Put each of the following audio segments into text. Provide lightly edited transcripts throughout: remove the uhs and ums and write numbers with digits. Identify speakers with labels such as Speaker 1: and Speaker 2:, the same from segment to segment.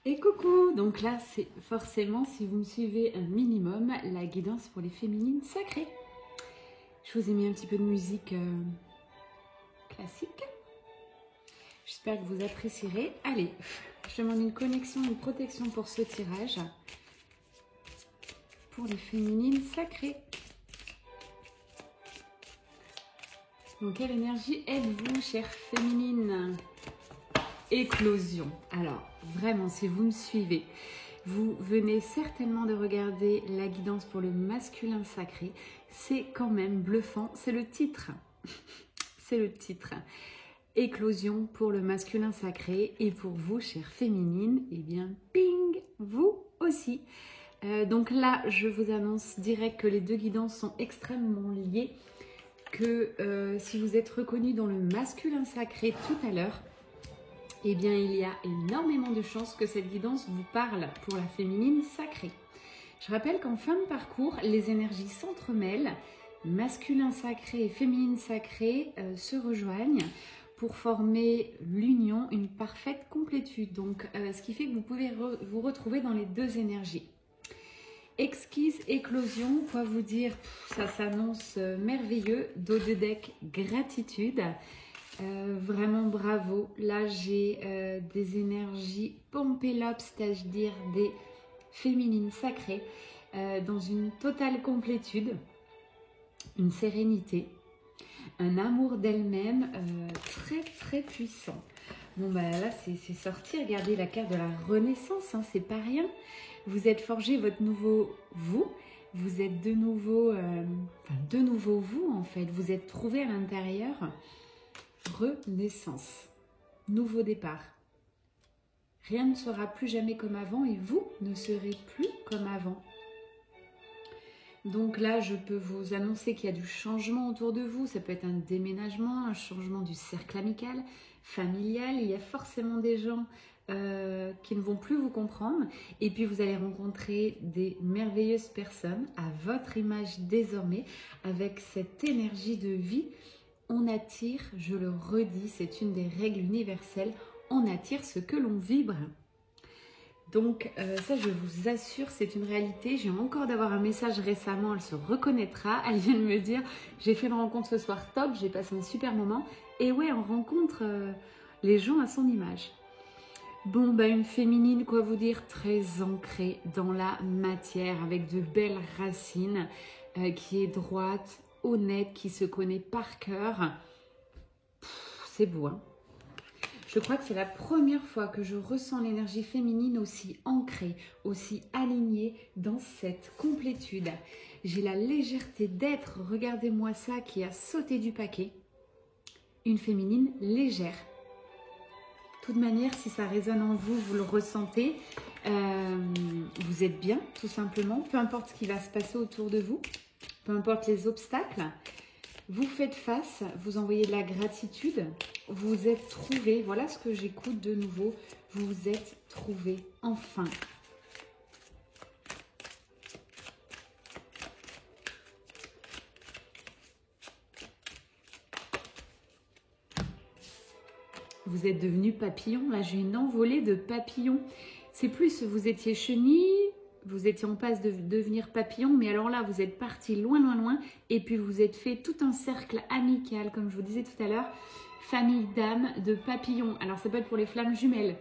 Speaker 1: Et coucou, donc là c'est forcément, si vous me suivez un minimum, la guidance pour les féminines sacrées. Je vous ai mis un petit peu de musique classique. J'espère que vous apprécierez. Allez, je demande une connexion, une protection pour ce tirage. Pour les féminines sacrées. Donc quelle énergie êtes-vous, chère féminine? Éclosion. Alors, vraiment, si vous me suivez, vous venez certainement de regarder la guidance pour le masculin sacré. C'est quand même bluffant, c'est le titre. C'est le titre. Éclosion pour le masculin sacré. Et pour vous, chère féminine, eh bien, ping, vous aussi. Donc là, je vous annonce direct que les deux guidances sont extrêmement liées. Que si vous êtes reconnu dans le masculin sacré tout à l'heure, eh bien, il y a énormément de chances que cette guidance vous parle pour la féminine sacrée. Je rappelle qu'en fin de parcours, les énergies s'entremêlent, masculin sacré et féminine sacrée se rejoignent pour former l'union, une parfaite complétude. Donc, ce qui fait que vous pouvez vous retrouver dans les deux énergies. Exquise éclosion, quoi vous dire, ça s'annonce merveilleux. Dos de deck, gratitude. Vraiment bravo. Là, j'ai des énergies Pompelope, c'est-à-dire des féminines sacrées, dans une totale complétude, une sérénité, un amour d'elle-même très très puissant. Bon, bah là, c'est sorti. Regardez la carte de la Renaissance, hein, c'est pas rien. Vous êtes forgé votre nouveau vous. Vous êtes de nouveau vous, en fait. Vous êtes trouvé à l'intérieur. Renaissance, nouveau départ. Rien ne sera plus jamais comme avant et vous ne serez plus comme avant. Donc là, je peux vous annoncer qu'il y a du changement autour de vous. Ça peut être un déménagement, un changement du cercle amical, familial. Il y a forcément des gens qui ne vont plus vous comprendre. Et puis, vous allez rencontrer des merveilleuses personnes à votre image désormais, avec cette énergie de vie. On attire, je le redis, c'est une des règles universelles, on attire ce que l'on vibre. Donc ça, je vous assure, c'est une réalité. J'ai encore d'avoir un message récemment, elle se reconnaîtra. Elle vient de me dire, j'ai fait une rencontre ce soir top, j'ai passé un super moment. Et ouais, on rencontre les gens à son image. Bon, bah une féminine, quoi vous dire, très ancrée dans la matière, avec de belles racines, qui est droite, honnête, qui se connaît par cœur. C'est beau, hein? Je crois que c'est la première fois que je ressens l'énergie féminine aussi ancrée, aussi alignée dans cette complétude. J'ai la légèreté d'être, regardez-moi ça, qui a sauté du paquet. Une féminine légère. De toute manière, si ça résonne en vous, vous le ressentez. Vous êtes bien, tout simplement. Peu importe ce qui va se passer autour de vous. Peu importe les obstacles, vous faites face, vous envoyez de la gratitude, vous vous êtes trouvé, voilà ce que j'écoute de nouveau, vous vous êtes trouvé, enfin. Vous êtes devenu papillon, là j'ai une envolée de papillons. C'est plus, vous étiez chenille, vous étiez en passe de devenir papillon, mais alors là, vous êtes parti loin, loin, loin, et puis vous êtes fait tout un cercle amical, comme je vous disais tout à l'heure, famille d'âmes de papillons. Alors ça peut être pour les flammes jumelles,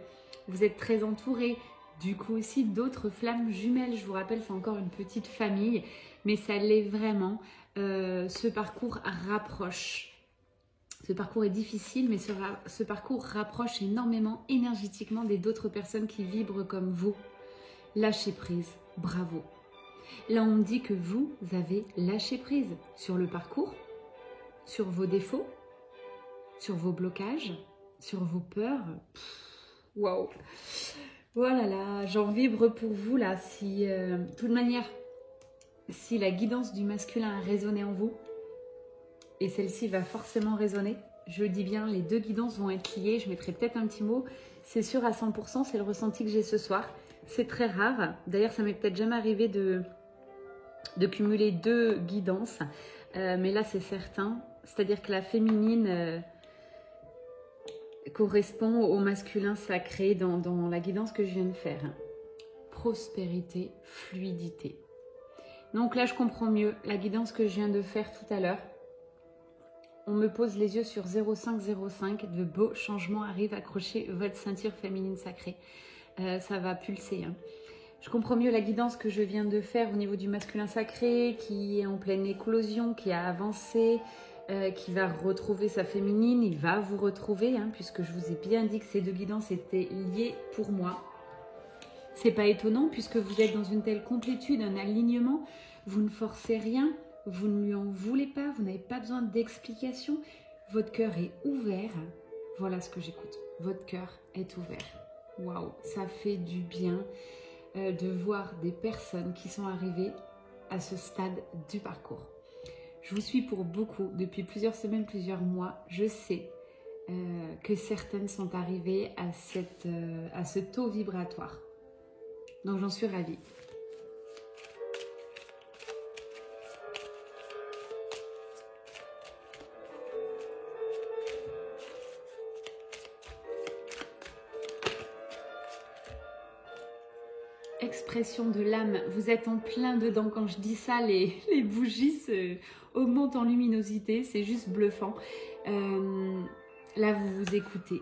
Speaker 1: vous êtes très entourés, du coup aussi d'autres flammes jumelles, je vous rappelle, c'est encore une petite famille, mais ça l'est vraiment, ce parcours rapproche. Ce parcours est difficile, mais ce parcours rapproche énormément énergétiquement d'autres personnes qui vibrent comme vous. Lâchez prise, bravo. Là, on me dit que vous avez lâché prise sur le parcours, sur vos défauts, sur vos blocages, sur vos peurs. Waouh! Voilà, là, j'en vibre pour vous, là. Si, de toute manière, si la guidance du masculin a résonné en vous, et celle-ci va forcément résonner, je le dis bien, les deux guidances vont être liées. Je mettrai peut-être un petit mot. C'est sûr à 100%, c'est le ressenti que j'ai ce soir. C'est très rare. D'ailleurs, ça m'est peut-être jamais arrivé de cumuler deux guidances. Mais là, c'est certain. C'est-à-dire que la féminine, correspond au masculin sacré dans la guidance que je viens de faire. Prospérité, fluidité. Donc là, je comprends mieux la guidance que je viens de faire tout à l'heure. On me pose les yeux sur 0505, de beaux changements arrivent, accrochez votre ceinture féminine sacrée. Ça va pulser. Hein. Je comprends mieux la guidance que je viens de faire au niveau du masculin sacré, qui est en pleine éclosion, qui a avancé, qui va retrouver sa féminine. Il va vous retrouver, hein, puisque je vous ai bien dit que ces deux guidances étaient liées pour moi. C'est pas étonnant, puisque vous êtes dans une telle complétude, un alignement, vous ne forcez rien. Vous ne lui en voulez pas, vous n'avez pas besoin d'explication. Votre cœur est ouvert. Voilà ce que j'écoute. Votre cœur est ouvert. Waouh, ça fait du bien de voir des personnes qui sont arrivées à ce stade du parcours. Je vous suis pour beaucoup, depuis plusieurs semaines, plusieurs mois. Je sais que certaines sont arrivées à ce taux vibratoire. Donc j'en suis ravie. Expression de l'âme, vous êtes en plein dedans. Quand je dis ça, les bougies augmentent en luminosité, c'est juste bluffant. Là, vous vous écoutez.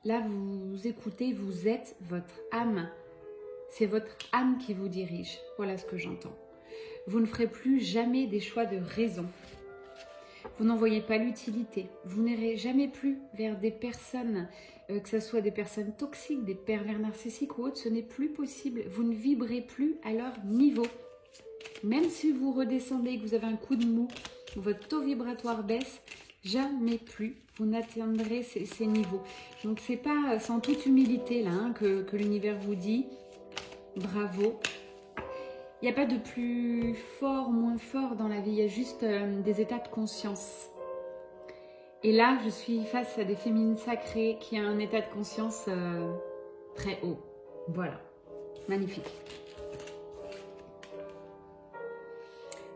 Speaker 1: Là, vous vous écoutez, vous êtes votre âme. C'est votre âme qui vous dirige. Voilà ce que j'entends. Vous ne ferez plus jamais des choix de raison. Vous n'en voyez pas l'utilité. Vous n'irez jamais plus vers des personnes, que ce soit des personnes toxiques, des pervers narcissiques ou autres. Ce n'est plus possible. Vous ne vibrez plus à leur niveau. Même si vous redescendez, que vous avez un coup de mou, votre taux vibratoire baisse, jamais plus vous n'atteindrez ces niveaux. Donc c'est pas sans toute humilité là hein, que l'univers vous dit bravo. Il n'y a pas de plus fort, moins fort dans la vie, il y a juste des états de conscience. Et là, je suis face à des féminines sacrées qui ont un état de conscience très haut. Voilà, magnifique.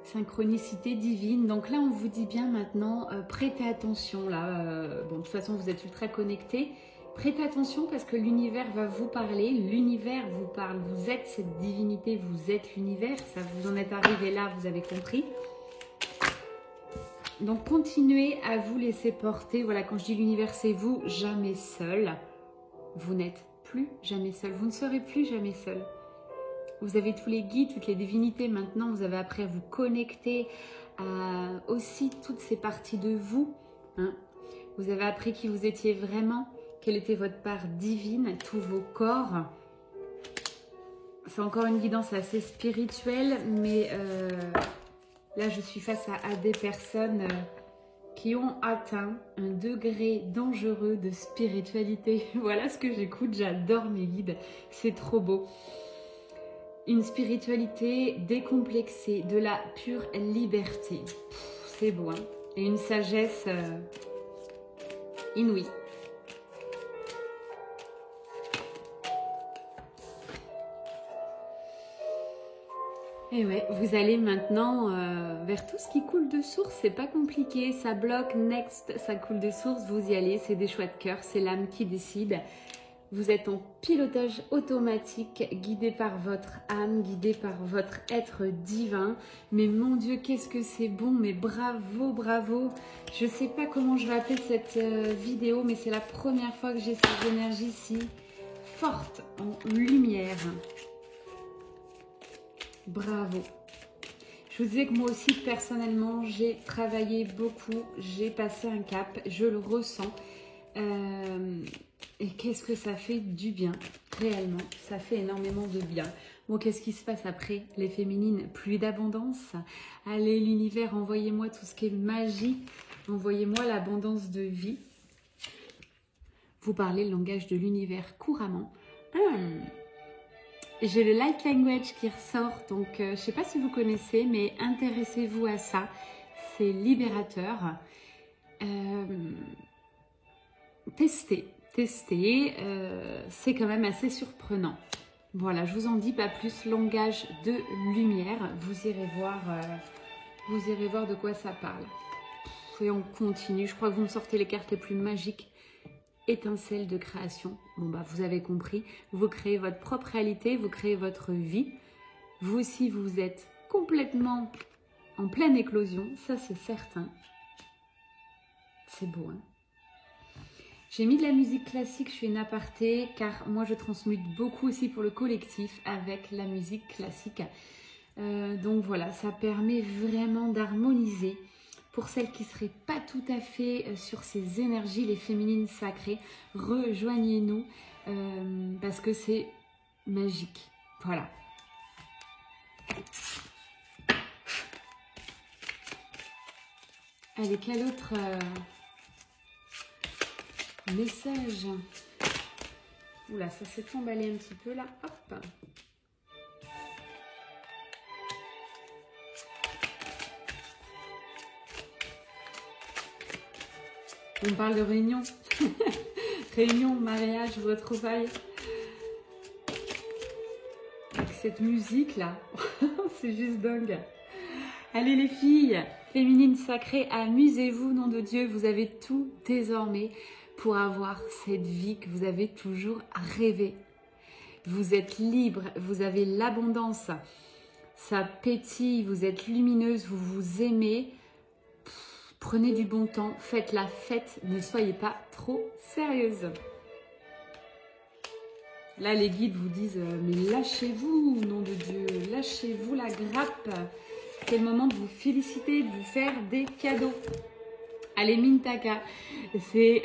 Speaker 1: Synchronicité divine. Donc là, on vous dit bien maintenant, prêtez attention. Là, bon, de toute façon, vous êtes ultra connectés. Prêtez attention parce que l'univers va vous parler, l'univers vous parle, vous êtes cette divinité, vous êtes l'univers, ça vous en êtes arrivé là, vous avez compris. Donc continuez à vous laisser porter, voilà quand je dis l'univers c'est vous, jamais seul, vous n'êtes plus jamais seul, vous ne serez plus jamais seul. Vous avez tous les guides, toutes les divinités maintenant, vous avez appris à vous connecter à aussi toutes ces parties de vous, hein. Vous avez appris qui vous étiez vraiment. Quelle était votre part divine, tous vos corps. C'est encore une guidance assez spirituelle, mais là je suis face à des personnes qui ont atteint un degré dangereux de spiritualité. Voilà ce que j'écoute, j'adore mes guides, c'est trop beau. Une spiritualité décomplexée, de la pure liberté. C'est beau, hein? Et une sagesse inouïe. Et ouais, vous allez maintenant vers tout ce qui coule de source, c'est pas compliqué, ça bloque, next, ça coule de source, vous y allez, c'est des choix de cœur, c'est l'âme qui décide. Vous êtes en pilotage automatique, guidé par votre âme, guidé par votre être divin. Mais mon Dieu, qu'est-ce que c'est bon, mais bravo, bravo. Je sais pas comment je vais appeler cette vidéo, mais c'est la première fois que j'ai cette énergie si forte en lumière. Bravo. Je vous disais que moi aussi, personnellement, j'ai travaillé beaucoup, j'ai passé un cap, je le ressens. Et qu'est-ce que ça fait du bien, réellement, ça fait énormément de bien. Bon, qu'est-ce qui se passe après les féminines? Plus d'abondance. Allez, l'univers, envoyez-moi tout ce qui est magie, envoyez-moi l'abondance de vie. Vous parlez le langage de l'univers couramment. J'ai le light language qui ressort, donc je ne sais pas si vous connaissez, mais intéressez-vous à ça, c'est libérateur. Testez, c'est quand même assez surprenant. Voilà, je vous en dis pas plus, langage de lumière, vous irez voir de quoi ça parle. Et on continue, je crois que vous me sortez les cartes les plus magiques étincelle de création. Bon, bah, vous avez compris, vous créez votre propre réalité, vous créez votre vie. Vous aussi, vous êtes complètement en pleine éclosion, ça c'est certain. C'est beau, hein? J'ai mis de la musique classique, je fais une aparté, car moi je transmute beaucoup aussi pour le collectif avec la musique classique. Donc voilà, ça permet vraiment d'harmoniser. Pour celles qui ne seraient pas tout à fait sur ces énergies, les féminines sacrées, rejoignez-nous parce que c'est magique. Voilà. Allez, quel autre message? Oula, ça s'est emballé un petit peu là. Hop. On parle de réunion. Réunion, mariage, retrouvailles. Avec cette musique là. C'est juste dingue. Allez les filles, féminines sacrées, amusez-vous, nom de Dieu. Vous avez tout désormais pour avoir cette vie que vous avez toujours rêvé. Vous êtes libre, vous avez l'abondance. Ça pétille, vous êtes lumineuse, vous vous aimez. Prenez du bon temps, faites la fête, ne soyez pas trop sérieuse. Là, les guides vous disent, mais lâchez-vous, nom de Dieu, lâchez-vous la grappe. C'est le moment de vous féliciter, de vous faire des cadeaux. Allez, Mintaka, c'est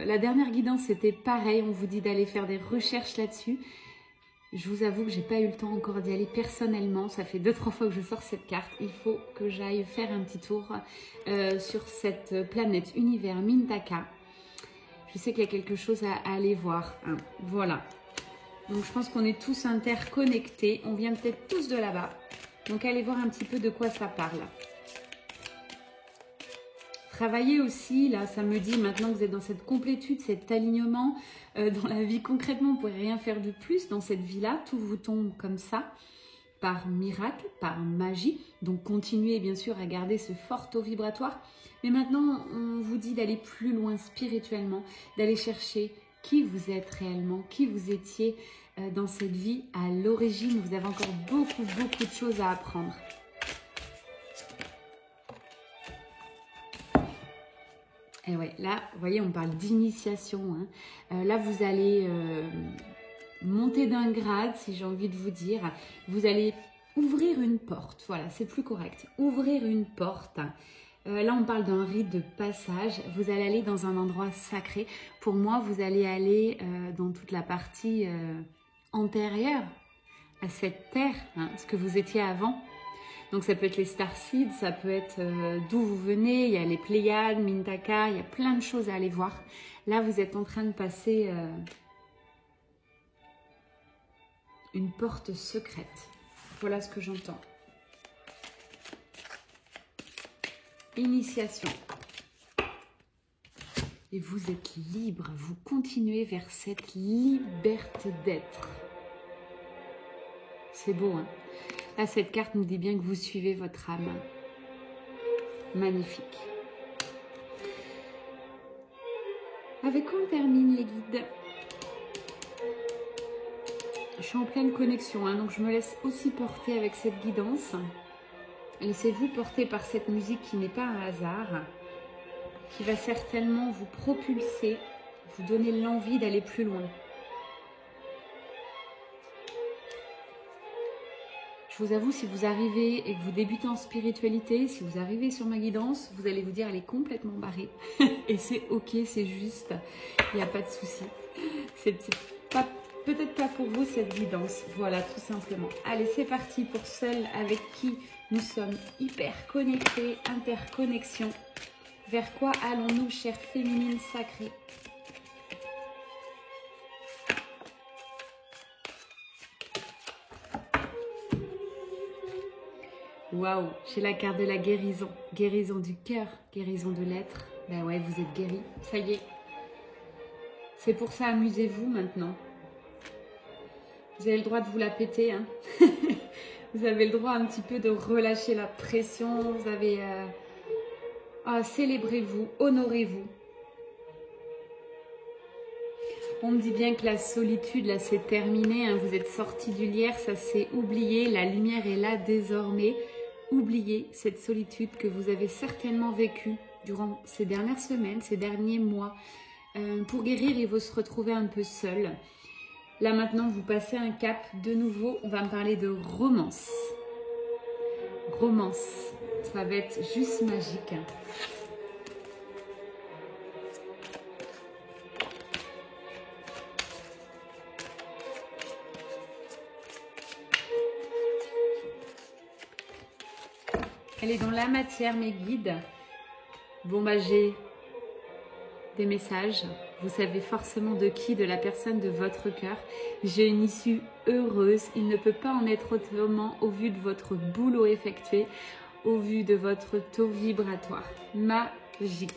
Speaker 1: la dernière guidance, c'était pareil, on vous dit d'aller faire des recherches là-dessus. Je vous avoue que j'ai pas eu le temps encore d'y aller personnellement. Ça fait 2-3 fois que je sors cette carte. Il faut que j'aille faire un petit tour sur cette planète univers Mintaka. Je sais qu'il y a quelque chose à aller voir. Hein. Voilà. Donc je pense qu'on est tous interconnectés. On vient peut-être tous de là-bas. Donc allez voir un petit peu de quoi ça parle. Travaillez aussi, là, ça me dit, maintenant que vous êtes dans cette complétude, cet alignement dans la vie, concrètement, vous ne pouvez rien faire de plus dans cette vie-là. Tout vous tombe comme ça, par miracle, par magie. Donc, continuez, bien sûr, à garder ce fort taux vibratoire. Mais maintenant, on vous dit d'aller plus loin spirituellement, d'aller chercher qui vous êtes réellement, qui vous étiez dans cette vie à l'origine. Vous avez encore beaucoup de choses à apprendre. Et ouais, là, vous voyez, on parle d'initiation. Hein. Là, vous allez monter d'un grade, si j'ai envie de vous dire. Vous allez ouvrir une porte. Voilà, c'est plus correct. Ouvrir une porte. Là, on parle d'un rite de passage. Vous allez aller dans un endroit sacré. Pour moi, vous allez aller dans toute la partie antérieure à cette terre, hein, ce que vous étiez avant. Donc ça peut être les starseeds, ça peut être d'où vous venez, il y a les Pléiades, Mintaka, il y a plein de choses à aller voir. Là, vous êtes en train de passer une porte secrète. Voilà ce que j'entends. Initiation. Et vous êtes libre, vous continuez vers cette liberté d'être. C'est beau, hein? Là, cette carte nous dit bien que vous suivez votre âme. Magnifique. Avec quoi on termine, les guides? Je suis en pleine connexion, hein, donc je me laisse aussi porter avec cette guidance. Laissez-vous porter par cette musique qui n'est pas un hasard, qui va certainement vous propulser, vous donner l'envie d'aller plus loin. Je vous avoue, si vous arrivez et que vous débutez en spiritualité, si vous arrivez sur ma guidance, vous allez vous dire elle est complètement barrée. Et c'est ok, c'est juste, il n'y a pas de souci. C'est peut-être pas pour vous cette guidance. Voilà, tout simplement. Allez, c'est parti pour celles avec qui nous sommes hyper connectés, interconnexion. Vers quoi allons-nous, chères féminines sacrées? Waouh, j'ai la carte de la guérison. Guérison du cœur, guérison de l'être. Ben ouais, vous êtes guéris. Ça y est. C'est pour ça, amusez-vous maintenant. Vous avez le droit de vous la péter. Hein. Vous avez le droit un petit peu de relâcher la pression. Vous avez... célébrez-vous, honorez-vous. On me dit bien que la solitude, là, c'est terminé. Hein. Vous êtes sortis du lierre, ça s'est oublié. La lumière est là désormais. Oubliez cette solitude que vous avez certainement vécue durant ces dernières semaines, ces derniers mois. Pour guérir, il faut se retrouver un peu seul. Là, maintenant, vous passez un cap. De nouveau, on va me parler de romance. Romance, ça va être juste magique. Elle est dans la matière, mes guides. Bon, bah, j'ai des messages. Vous savez forcément de qui, de la personne de votre cœur. J'ai une issue heureuse. Il ne peut pas en être autrement au vu de votre boulot effectué, au vu de votre taux vibratoire. Magique.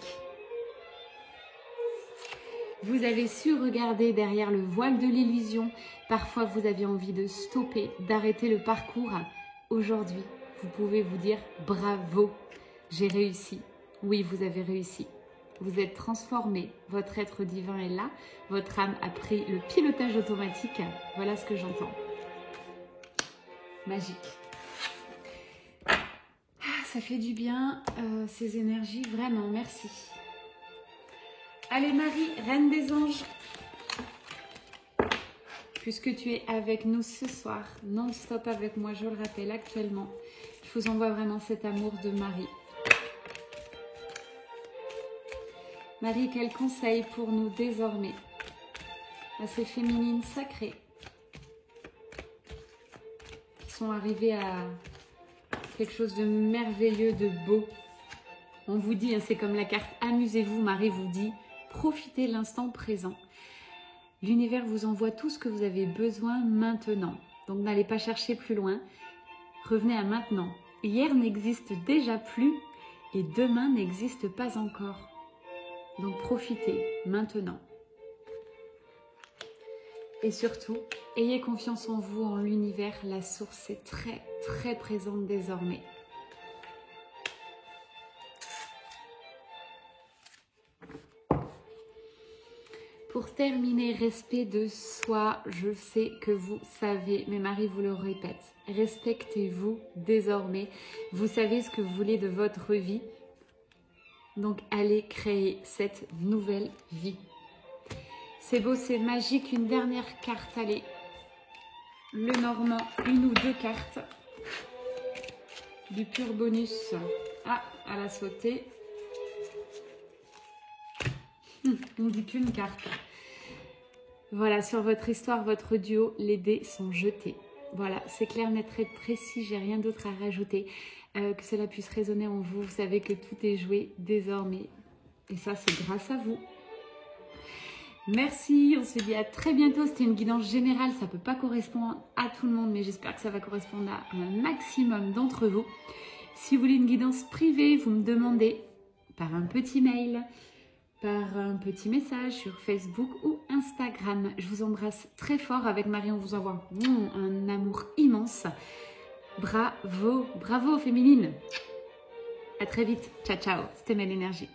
Speaker 1: Vous avez su regarder derrière le voile de l'illusion. Parfois, vous aviez envie de stopper, d'arrêter le parcours. Aujourd'hui, vous pouvez vous dire bravo, j'ai réussi. Oui, vous avez réussi. Vous êtes transformé, votre être divin est là, votre âme a pris le pilotage automatique. Voilà ce que j'entends. Magique. Ah, ça fait du bien, ces énergies, vraiment, merci. Allez Marie, reine des anges. Puisque tu es avec nous ce soir, non-stop avec moi, je le rappelle actuellement, je vous envoie vraiment cet amour de Marie. Marie, quel conseil pour nous désormais à ces féminines sacrées qui sont arrivées à quelque chose de merveilleux, de beau. On vous dit, hein, c'est comme la carte amusez-vous, Marie vous dit, profitez de l'instant présent. L'univers vous envoie tout ce que vous avez besoin maintenant. Donc n'allez pas chercher plus loin, revenez à maintenant. Hier n'existe déjà plus et demain n'existe pas encore. Donc profitez maintenant. Et surtout, ayez confiance en vous, en l'univers. La source est très, très présente désormais. Pour terminer, respect de soi. Je sais que vous savez, mais Marie vous le répète. Respectez-vous désormais. Vous savez ce que vous voulez de votre vie. Donc, allez créer cette nouvelle vie. C'est beau, c'est magique. Une dernière carte, allez. Le Normand, une ou deux cartes. Du pur bonus. Ah, elle a sauté. On ne dit qu'une carte. Voilà, sur votre histoire, votre duo, les dés sont jetés. Voilà, c'est clair, net, très précis, j'ai rien d'autre à rajouter. Que cela puisse résonner en vous. Vous savez que tout est joué désormais. Et ça, c'est grâce à vous. Merci, on se dit à très bientôt. C'était une guidance générale, ça ne peut pas correspondre à tout le monde, mais j'espère que ça va correspondre à un maximum d'entre vous. Si vous voulez une guidance privée, vous me demandez par un petit mail, par un petit message sur Facebook ou Instagram. Je vous embrasse très fort. Avec Marie, on vous envoie un amour immense. Bravo, bravo féminine. À très vite. Ciao, ciao. C'était Mel Énergie.